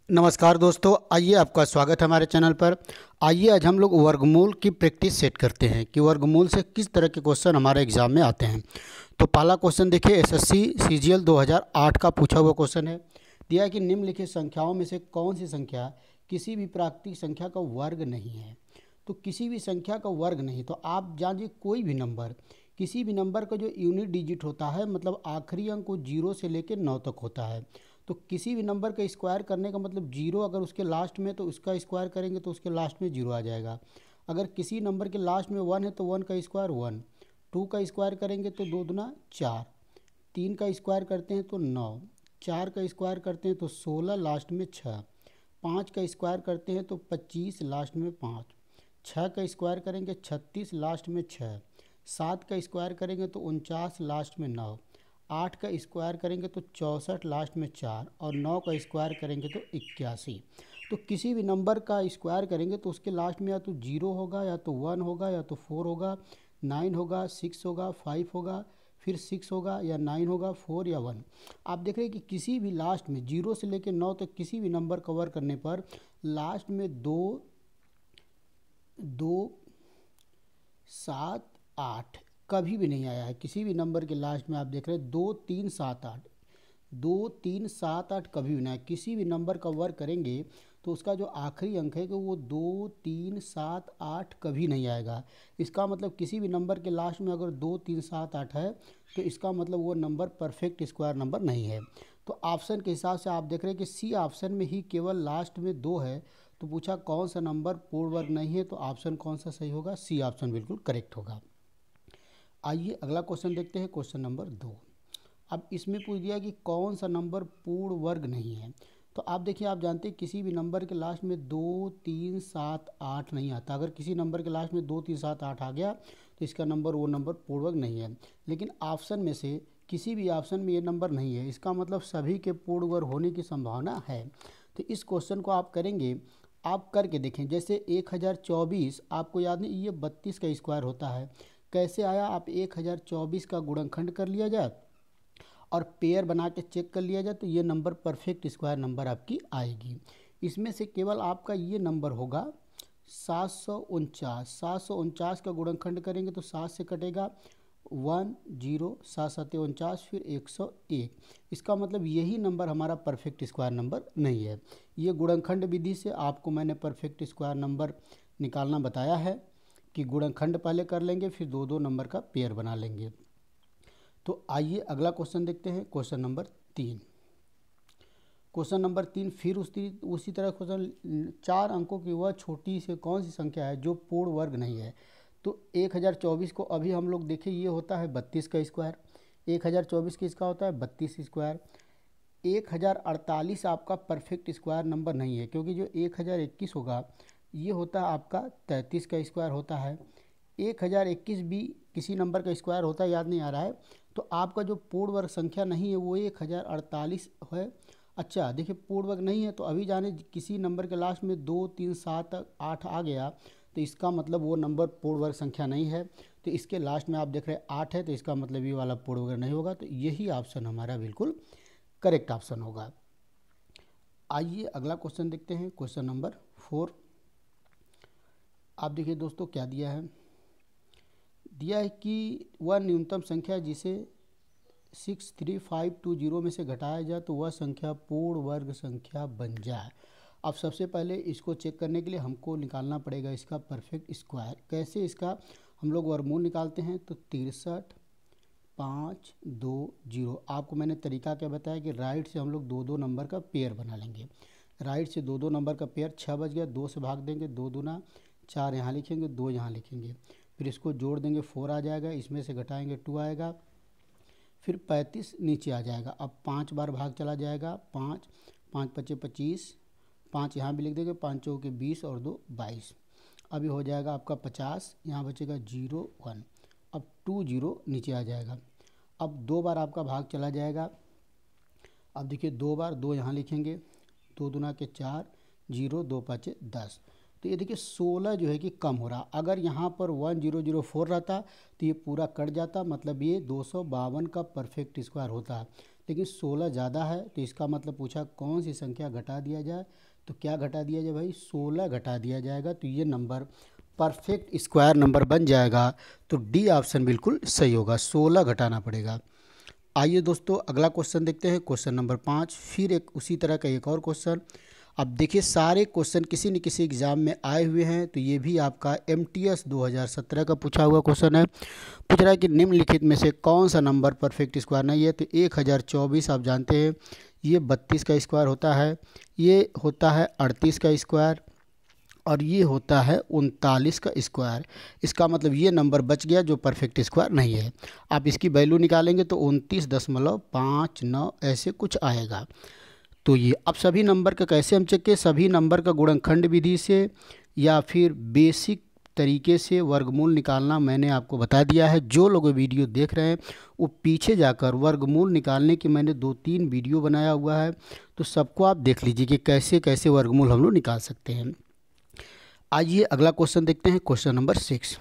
नमस्कार दोस्तों, आइए आपका स्वागत है हमारे चैनल पर। आइए आज हम लोग वर्गमूल की प्रैक्टिस सेट करते हैं कि वर्गमूल से किस तरह के क्वेश्चन हमारे एग्जाम में आते हैं। तो पहला क्वेश्चन देखिए, एसएससी सीजीएल 2008 का पूछा हुआ क्वेश्चन है। दिया है कि निम्नलिखित संख्याओं में से कौन सी संख्या किसी भी प्राकृतिक संख्या का वर्ग नहीं है। तो किसी भी संख्या का वर्ग नहीं, तो आप जानिए कोई भी नंबर, किसी भी नंबर का जो यूनिट डिजिट होता है, मतलब आखिरी अंक वो 0 से लेकर 9 तक होता है। तो किसी भी नंबर का स्क्वायर करने का मतलब 0 अगर उसके लास्ट में, तो उसका स्क्वायर करेंगे तो उसके लास्ट में 0 आ जाएगा। अगर किसी नंबर के लास्ट में 1 है तो 1 का स्क्वायर 1, 2 का स्क्वायर करेंगे तो 2 दूना 4, 3 का स्क्वायर करते हैं तो 9, 4 का स्क्वायर करते हैं तो 16, लास्ट में 6, 5 का स्क्वायर करते हैं तो 25, लास्ट में 5, 6 का स्क्वायर करेंगे 36, लास्ट में 6, 7 का स्क्वायर करेंगे तो 49, लास्ट में 9, 8 का स्क्वायर करेंगे तो 64, लास्ट में 4, और 9 का स्क्वायर करेंगे तो 81। तो किसी भी नंबर का स्क्वायर करेंगे तो उसके लास्ट में या तो 0 होगा, या तो 1 होगा, या तो 4 होगा, 9 होगा, 6 होगा, 5 होगा, फिर 6 होगा, या 9 होगा, 4 या 1। आप देख रहे हैं कि किसी भी लास्ट में 0 से लेकर 9 तक किसी भी नंबर कवर करने पर लास्ट में 2, 2, 7, 8 कभी भी नहीं आया है। किसी भी नंबर के लास्ट में आप देख रहे हैं 2, 3, 7, 8, 2, 3, 7, 8 कभी भी नहीं आया। किसी भी नंबर का वर्ग करेंगे तो उसका जो आखिरी अंक है कि वो 2, 3, 7, 8 कभी नहीं आएगा। इसका मतलब किसी भी नंबर के लास्ट में अगर 2, 3, 7, 8 है तो इसका मतलब वो नंबर परफेक्ट स्क्वायर नंबर नहीं है। तो ऑप्शन के हिसाब से आप देख रहे हैं कि सी ऑप्शन में ही केवल लास्ट में 2 है। तो पूछा कौन सा नंबर पूर्ण वर्ग नहीं है, तो ऑप्शन कौन सा सही होगा, सी ऑप्शन बिल्कुल करेक्ट होगा। आइए अगला क्वेश्चन देखते हैं, क्वेश्चन नंबर 2। अब इसमें पूछ दिया कि कौन सा नंबर पूर्ण वर्ग नहीं है। तो आप देखिए, आप जानते हैं किसी भी नंबर के लास्ट में 2, 3, 7, 8 नहीं आता। अगर किसी नंबर के लास्ट में 2, 3, 7, 8 आ गया तो इसका नंबर वो नंबर पूर्ण वर्ग नहीं है। लेकिन ऑप्शन में से किसी भी ऑप्शन में ये नंबर नहीं है, इसका मतलब सभी के पूर्ण वर्ग होने की संभावना है। तो इस क्वेश्चन को आप करेंगे, आप करके देखें। जैसे 1024 आपको याद नहीं, ये 32 का स्क्वायर होता है। कैसे आया, आप 1024 का गुणनखंड कर लिया जाए और पेयर बना के चेक कर लिया जाए तो ये नंबर परफेक्ट स्क्वायर नंबर आपकी आएगी। इसमें से केवल आपका ये नंबर होगा 749। 749 का गुणनखंड करेंगे तो 7 से कटेगा 1, 0, 7 7 49, फिर 101। इसका मतलब यही नंबर हमारा परफेक्ट स्क्वायर नंबर नहीं है। ये गुणनखंड विधि से आपको मैंने परफेक्ट स्क्वायर नंबर निकालना बताया है कि गुणनखंड पहले कर लेंगे, फिर 2 नंबर का पेयर बना लेंगे। तो आइए अगला क्वेश्चन देखते हैं, क्वेश्चन नंबर 3। क्वेश्चन नंबर 3 फिर उसी तरह क्वेश्चन, 4 अंकों की वह छोटी से कौन सी संख्या है जो पूर्ण वर्ग नहीं है। तो 1024 को अभी हम लोग देखें, ये होता है 32 का स्क्वायर। 1024 किसका होता है, 32 स्क्वायर। 1048 आपका परफेक्ट स्क्वायर नंबर नहीं है, क्योंकि जो 1021 होगा ये होता है आपका 33 का स्क्वायर होता है। 1021 भी किसी नंबर का स्क्वायर होता है, याद नहीं आ रहा है। तो आपका जो पूर्ण वर्ग संख्या नहीं है वो 1048 है। अच्छा देखिए, पूर्ण वर्ग नहीं है तो अभी जाने किसी नंबर के लास्ट में 2, 3, 7, 8 आ गया तो इसका मतलब वो नंबर पूर्ण वर्ग संख्या नहीं है। तो इसके लास्ट में आप देख रहे हैं 8 है, तो इसका मतलब ये वाला पूर्ण वर्ग नहीं होगा। तो यही ऑप्शन हमारा बिल्कुल करेक्ट ऑप्शन होगा। आइए अगला क्वेश्चन देखते हैं, क्वेश्चन नंबर 4। आप देखिए दोस्तों क्या दिया है, दिया है कि वह न्यूनतम संख्या जिसे 63520 में से घटाया जाए तो वह संख्या पूर्ण वर्ग संख्या बन जाए। अब सबसे पहले इसको चेक करने के लिए हमको निकालना पड़ेगा इसका परफेक्ट स्क्वायर। कैसे इसका हम लोग वर्गमूल निकालते हैं, तो 63, 5, 2, 0। आपको मैंने तरीका क्या बताया कि राइट से हम लोग 2 नंबर का पेयर बना लेंगे। राइट से 2 नंबर का पेयर, 6 बच गया, 2 से भाग देंगे, 2 दूना 4 यहाँ लिखेंगे, 2 यहाँ लिखेंगे, फिर इसको जोड़ देंगे 4 आ जाएगा, इसमें से घटाएंगे 2 आएगा, फिर 35 नीचे आ जाएगा। अब 5 बार भाग चला जाएगा, 5, 5 पचे 25, 5 यहाँ भी लिख देंगे, 5 चौके 20 और 2 22। अभी हो जाएगा आपका 50, यहाँ बचेगा 0, 1। अब 2 0 नीचे आ जाएगा। अब 2 बार आपका भाग चला जाएगा। अब देखिए 2 बार 2 यहाँ लिखेंगे, 2 दूना के 4, 0, 2 पाँचे 10। तो ये देखिए 16 जो है कि कम हो रहा। अगर यहाँ पर 1004 रहता तो ये पूरा कट जाता, मतलब ये 252 का परफेक्ट स्क्वायर होता। लेकिन 16 ज़्यादा है, तो इसका मतलब पूछा कौन सी संख्या घटा दिया जाए। तो क्या घटा दिया जाए भाई, 16 घटा दिया जाएगा, तो ये नंबर परफेक्ट स्क्वायर नंबर बन जाएगा। तो डी ऑप्शन बिल्कुल सही होगा, 16 घटाना पड़ेगा। आइए दोस्तों अगला क्वेश्चन देखते हैं, क्वेश्चन नंबर 5। फिर एक उसी तरह का एक और क्वेश्चन। अब देखिए सारे क्वेश्चन किसी न किसी एग्ज़ाम में आए हुए हैं, तो ये भी आपका MTS 2017 का पूछा हुआ क्वेश्चन है। पूछ रहा है कि निम्नलिखित में से कौन सा नंबर परफेक्ट स्क्वायर नहीं है। तो 1024 आप जानते हैं ये 32 का स्क्वायर होता है, ये होता है 38 का स्क्वायर, और ये होता है 39 का स्क्वायर। इसका मतलब ये नंबर बच गया जो परफेक्ट स्क्वायर नहीं है। आप इसकी वैल्यू निकालेंगे तो 29.59 ऐसे कुछ आएगा। तो ये अब सभी नंबर का कैसे हम चेक करें, सभी नंबर का गुणनखंड विधि से या फिर बेसिक तरीके से वर्गमूल निकालना मैंने आपको बता दिया है। जो लोग वीडियो देख रहे हैं वो पीछे जाकर वर्गमूल निकालने की मैंने 2-3 वीडियो बनाया हुआ है, तो सबको आप देख लीजिए कि कैसे कैसे वर्गमूल हम लोग निकाल सकते हैं। आइए अगला क्वेश्चन देखते हैं, क्वेश्चन नंबर 6।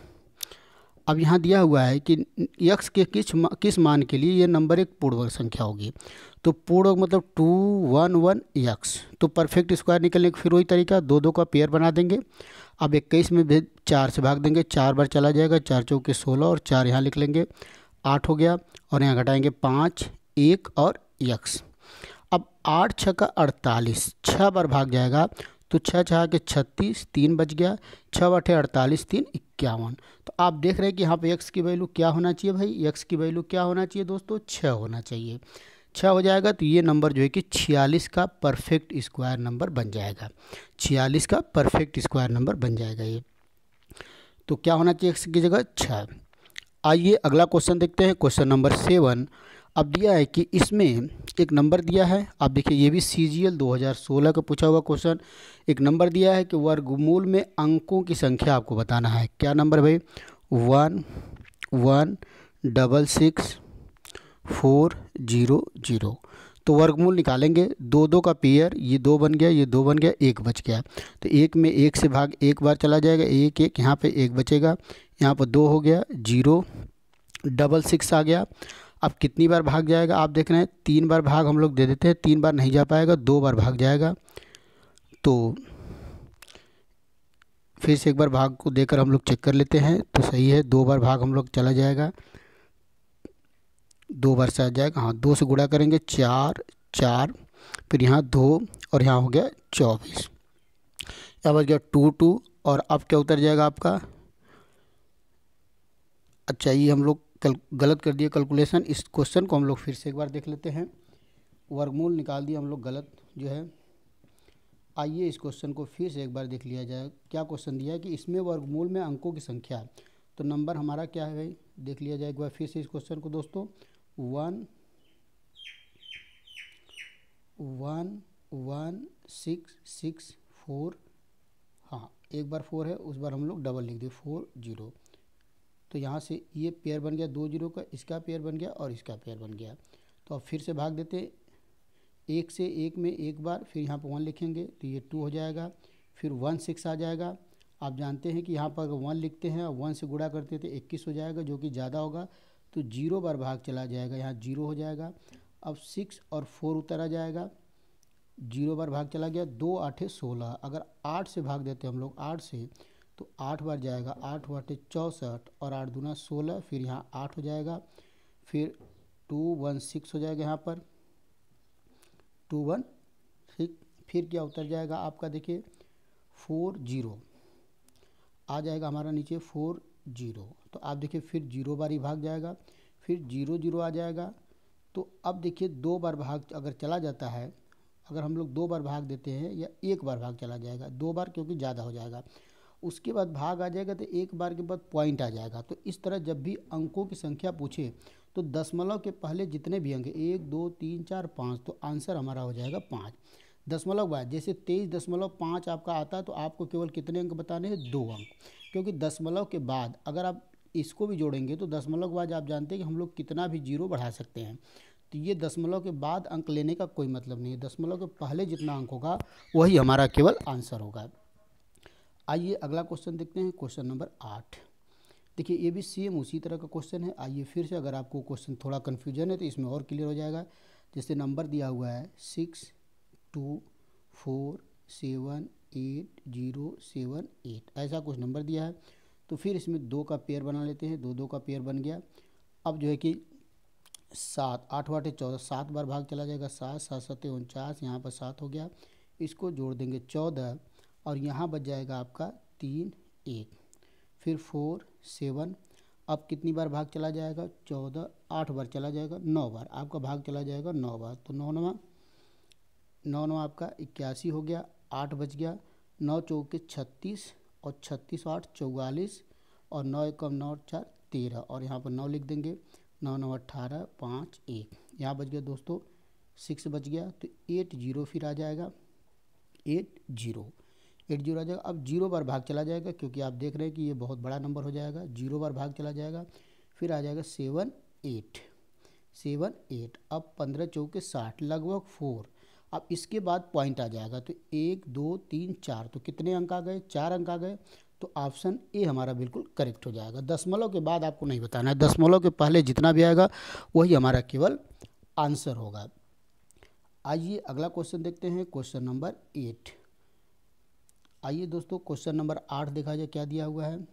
अब यहाँ दिया हुआ है कि x के किस मान के लिए ये नंबर एक पूर्ण संख्या होगी। तो पूर्ण मतलब 211x। तो परफेक्ट स्क्वायर निकलने का फिर वही तरीका, 2 का पेयर बना देंगे। अब 21 में भी 4 से भाग देंगे, 4 बार चला जाएगा, 4 चौके 16 और 4 यहाँ लिख लेंगे, 8 हो गया। और यहाँ घटाएंगे 5, 1 और x। अब 8 6 का 48, 6 बार भाग जाएगा, तो 6 6 के 36, 3 बच गया, 6 8 48, 3 51। तो आप देख रहे हैं कि यहाँ पे x की वैल्यू क्या होना चाहिए भाई, x की वैल्यू क्या होना चाहिए दोस्तों, 6 होना चाहिए। 6 हो जाएगा तो ये नंबर जो है कि 46 का परफेक्ट स्क्वायर नंबर बन जाएगा। 46 का परफेक्ट स्क्वायर नंबर बन जाएगा ये। तो क्या होना चाहिए x की जगह 6। आइए अगला क्वेश्चन देखते हैं, क्वेश्चन नंबर 7। अब दिया है कि इसमें एक नंबर दिया है, आप देखिए ये भी CGL 2016 का पूछा हुआ क्वेश्चन। एक नंबर दिया है कि वर्गमूल में अंकों की संख्या आपको बताना है। क्या नंबर भाई, 1 1 6 6 4 0 0। तो वर्गमूल निकालेंगे, 2 का पेयर, ये 2 बन गया, ये 2 बन गया, 1 बच गया। तो 1 में 1 से भाग 1 बार चला जाएगा, 1 1, यहाँ पे 1 बचेगा, यहाँ पर 2 हो गया, 0 6 आ गया। अब कितनी बार भाग जाएगा आप देख रहे हैं, 3 बार भाग हम लोग दे देते हैं, 3 बार नहीं जा पाएगा, 2 बार भाग जाएगा। तो फिर से एक बार भाग को देकर हम लोग चेक कर लेते हैं, तो सही है, 2 बार भाग हम लोग चला जाएगा, 2 बार से आ जाएगा, हाँ 2 से गुणा करेंगे, 4 4, फिर यहाँ 2 और यहाँ हो गया 24, यहाँ बच गया 2 2। और अब क्या उतर जाएगा आपका, अच्छा ये हम लोग गलत कर दिए कैलकुलेशन। इस क्वेश्चन को हम लोग फिर से एक बार देख लेते हैं, वर्गमूल निकाल दिया हम लोग गलत जो है। आइए इस क्वेश्चन को फिर से एक बार देख लिया जाए। क्या क्वेश्चन दिया है कि इसमें वर्गमूल में अंकों की संख्या, तो नंबर हमारा क्या है भाई, देख लिया जाए एक बार फिर से इस क्वेश्चन को दोस्तों। 1 1 1 6 6 4, हाँ एक बार 4 है, उस बार हम लोग डबल लिख दिए 4 0। तो यहाँ से ये पेयर बन गया 2 0 का, इसका पेयर बन गया और इसका पेयर बन गया। तो अब फिर से भाग देते, 1 से 1 में 1 बार, फिर यहाँ पर 1 लिखेंगे तो ये 2 हो जाएगा, फिर 1 6 आ जाएगा। आप जानते हैं कि यहाँ पर अगर 1 लिखते हैं और 1 से गुणा करते हैं तो 21 हो जाएगा, जो कि ज़्यादा होगा, तो 0 बार भाग चला जाएगा, यहाँ 0 हो जाएगा। अब 6 और 4 उतर आ जाएगा, 0 बार भाग चला गया, 2 8 16। अगर 8 से भाग देते हैं हम लोग 8 से, तो 8 बार जाएगा, 8 8 64 और 8 दूना 16, फिर यहाँ 8 हो जाएगा, फिर 2 1 6 हो जाएगा, यहाँ पर 2 1 6, फिर क्या उतर जाएगा आपका देखिए 4 0 आ जाएगा हमारा नीचे 4 0। तो आप देखिए फिर 0 बार ही भाग जाएगा, फिर 0 0 आ जाएगा। तो अब देखिए 2 बार भाग अगर चला जाता है, अगर हम लोग 2 बार भाग देते हैं या 1 बार भाग चला जाएगा, 2 बार क्योंकि ज़्यादा हो जाएगा, उसके बाद भाग आ जाएगा, तो 1 बार के बाद पॉइंट आ जाएगा। तो इस तरह जब भी अंकों की संख्या पूछे तो दशमलव के पहले जितने भी अंक 1 2 3 4 5, तो आंसर हमारा हो जाएगा 5। दशमलव बाद जैसे 23.5 आपका आता है, तो आपको केवल कितने अंक बताने हैं, 2 अंक, क्योंकि दशमलव के बाद अगर आप इसको भी जोड़ेंगे तो दशमलव के बाद आप जानते हैं कि हम लोग कितना भी जीरो बढ़ा सकते हैं। तो ये दशमलव के बाद अंक लेने का कोई मतलब नहीं है, दशमलव के पहले जितना अंक होगा वही हमारा केवल आंसर होगा। आइए अगला क्वेश्चन देखते हैं, क्वेश्चन नंबर 8। देखिए ये भी सेम उसी तरह का क्वेश्चन है। आइए फिर से, अगर आपको क्वेश्चन थोड़ा कन्फ्यूजन है तो इसमें और क्लियर हो जाएगा। जैसे नंबर दिया हुआ है 62478078, ऐसा कुछ नंबर दिया है। तो फिर इसमें 2 का पेयर बना लेते हैं, 2 2 का पेयर बन गया। अब जो है कि 7 8 8 14, 7 बार भाग चला जाएगा, 7 7 7 49, यहाँ पर 7 हो गया, इसको जोड़ देंगे 14 और यहाँ बच जाएगा आपका 3 1, फिर 4 7। अब कितनी बार भाग चला जाएगा, 14 8 बार चला जाएगा, 9 बार आपका भाग चला जाएगा, 9 बार। तो 9 9 आपका 81 हो गया, 8 बच गया, 9 चौके 36 और 36 8 44 और 9 एकम 9 4 13 और यहाँ पर 9 लिख देंगे, 9 9 18 5 1, यहाँ बच गया दोस्तों 6 बच गया। तो 80 फिर आ जाएगा, 80 आ जाएगा। अब 0 बार भाग चला जाएगा, क्योंकि आप देख रहे हैं कि ये बहुत बड़ा नंबर हो जाएगा, 0 बार भाग चला जाएगा। फिर आ जाएगा 7 8। अब 15 चौके 60, लगभग 4। अब इसके बाद पॉइंट आ जाएगा, तो 1 2 3 4, तो कितने अंक आ गए, 4 अंक आ गए। तो ऑप्शन ए हमारा बिल्कुल करेक्ट हो जाएगा। दशमलव के बाद आपको नहीं बताना है, दशमलव के पहले जितना भी आएगा वही हमारा केवल आंसर होगा। आइए अगला क्वेश्चन देखते हैं, क्वेश्चन नंबर 8। आइए दोस्तों क्वेश्चन नंबर 8 देखा जाए क्या दिया हुआ है।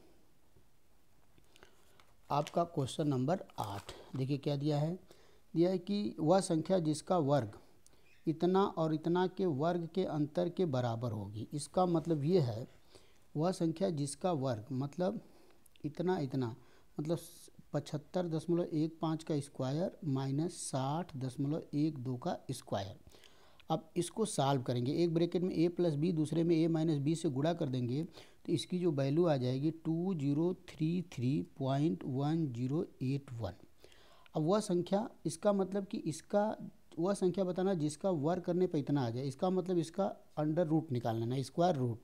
आपका क्वेश्चन नंबर 8 देखिए क्या दिया है कि वह संख्या जिसका वर्ग इतना और इतना के वर्ग के अंतर के बराबर होगी। इसका मतलब ये है, वह संख्या जिसका वर्ग मतलब इतना इतना मतलब 75.15 का स्क्वायर माइनस 60.12 का स्क्वायर। अब इसको सॉल्व करेंगे, एक ब्रैकेट में a प्लस बी, दूसरे में a माइनस बी से गुणा कर देंगे, तो इसकी जो वैल्यू आ जाएगी 2033.1081। अब वह संख्या, इसका मतलब कि इसका वह संख्या बताना जिसका वर्ग करने पर इतना आ जाए। इसका मतलब इसका अंडर रूट निकाल लेना, स्क्वायर रूट।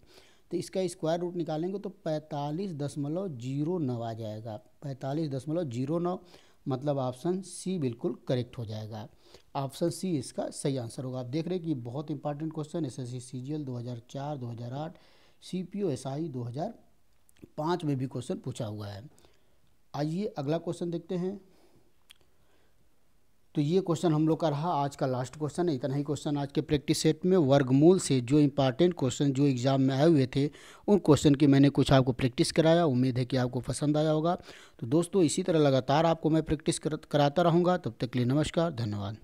तो इसका स्क्वायर रूट निकालेंगे तो 45.09 आ जाएगा, 45.09, मतलब ऑप्शन सी बिल्कुल करेक्ट हो जाएगा। ऑप्शन सी इसका सही आंसर होगा। आप देख रहे हैं कि बहुत important question SSC CGL 2004 2008 CPO SI 2005 में भी क्वेश्चन पूछा हुआ है। आइए अगला क्वेश्चन देखते हैं। तो ये क्वेश्चन हम लोग का रहा आज का लास्ट क्वेश्चन है। इतना ही क्वेश्चन आज के प्रैक्टिस सेट में। वर्गमूल से जो इंपॉर्टेंट क्वेश्चन जो एग्जाम में आए हुए थे, उन क्वेश्चन की मैंने कुछ आपको प्रैक्टिस कराया। उम्मीद है कि आपको पसंद आया होगा। तो दोस्तों इसी तरह लगातार आपको मैं प्रैक्टिस कराता रहूँगा। तब तक के लिए नमस्कार, धन्यवाद।